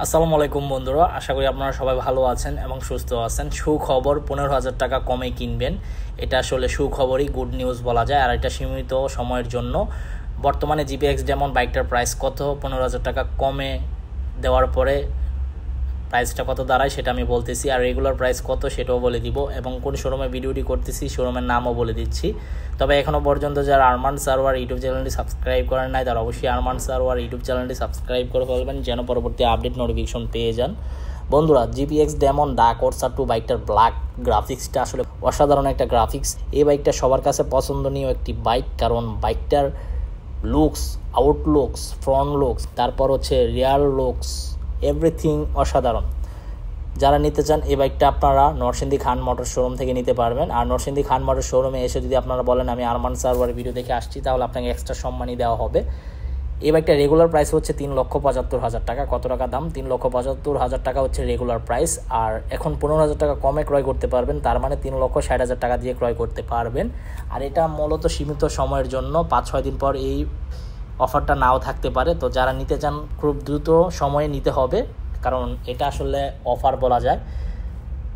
আসসালামু আলাইকুম বন্ধুরা, আশা করি আপনারা সবাই ভালো আছেন এবং সুস্থ আছেন। সুখবর, 15,000 টাকা কমে কিনবেন, এটা আসলে সুখবরই, গুড নিউজ বলা যায়। আর এটা সীমিত সময়ের জন্য। বর্তমানে জিপিএক্স ডায়মন্ড বাইকটার প্রাইস কত, 15,000 টাকা কমে দেওয়ার পরে প্রাইসটা কত দাঁড়ায় সেটা আমি বলতেছি, আর রেগুলার প্রাইস কত সেটাও বলে দিব, এবং কোন শোরুমে ভিডিওটি করতেছি শোরুমের নামও বলে দিচ্ছি। তবে এখনও পর্যন্ত যারা আরমান সারোয়ার ইউটিউব চ্যানেলটি সাবস্ক্রাইব করেন নাই তারা অবশ্যই আরমান সারোয়ার ইউটিউব চ্যানেলটি সাবস্ক্রাইব করে ফেলবেন, যেন পরবর্তী আপডেট নোটিফিকেশন পেয়ে যান। বন্ধুরা, জিপিএক্স ডায়মন্ড ডার্ক ওরসা 2 বাইকটার ব্ল্যাক গ্রাফিক্সটা আসলে অসাধারণ একটা গ্রাফিক্স। এই বাইকটা সবার কাছে পছন্দনীয় একটি বাইক, কারণ বাইকটার লুকস, আউটলুকস, ফ্রন্ট লুকস, তারপর হচ্ছে রিয়ার লুকস, এভরিথিং অসাধারণ। যারা নিতে চান এই বাইকটা আপনারা নরসিংদী খান মোটর শোরুম থেকে নিতে পারবেন। আর নরসিংদী খান মোটর শোরুমে এসে যদি আপনারা বলেন আমি আরমান সারোয়ার ভিডিও দেখে আসছি, তাহলে আপনাকে এক্সট্রা সম্মানই দেওয়া হবে। এই বাইকটা রেগুলার প্রাইস হচ্ছে 3,75,000 টাকা। কত টাকা দাম? 3,75,000 টাকা হচ্ছে রেগুলার প্রাইস। আর এখন 15,000 টাকা কমে ক্রয় করতে পারবেন, তার মানে 3,60,000 টাকা দিয়ে ক্রয় করতে পারবেন। আর এটা মূলত সীমিত সময়ের জন্য, 5-6 দিন পর এই অফারটা নাও থাকতে পারে। তো যারা নিতে চান খুব দ্রুত সময়ে নিতে হবে, কারণ এটা আসলে অফার বলা যায়।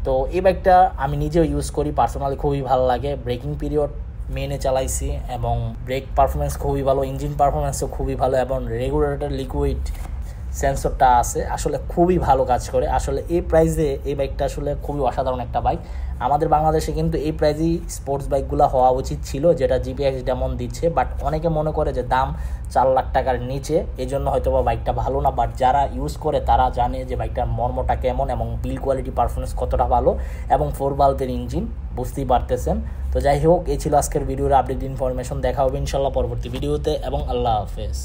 তো এই বাইকটা আমি নিজেও ইউজ করি, পার্সোনালি খুবই ভালো লাগে। ব্রেকিং পিরিয়ড মেনে চালাইছি এবং ব্রেক পারফরমেন্স খুবই ভালো, ইঞ্জিন পারফরমেন্সও খুবই ভালো, এবং রেগুলেটর লিকুইড সেন্সরটা আছে, আসলে খুবই ভালো কাজ করে। আসলে এই প্রাইসে এই বাইকটা আসলে খুবই অসাধারণ একটা বাইক। আমাদের বাংলাদেশে কিন্তু এই প্রাইজেই স্পোর্টস বাইকগুলো হওয়া উচিত ছিল, যেটা জিপিএক্স ডায়মন্ড দিচ্ছে। বাট অনেকে মনে করে যে দাম 4 লাখ টাকার নিচে, এই জন্য হয়তো বা বাইকটা ভালো না। বাট যারা ইউজ করে তারা জানে যে বাইকটার মর্মটা কেমন এবং বিল কোয়ালিটি পারফরমেন্স কতটা ভালো, এবং 4 বাল্বের ইঞ্জিন, বুঝতেই পারতেছেন। তো যাই হোক, এই ছিল আজকের ভিডিওর আপডেট ইনফরমেশন। দেখা হবে ইনশাল্লাহ পরবর্তী ভিডিওতে, এবং আল্লাহ হাফেজ।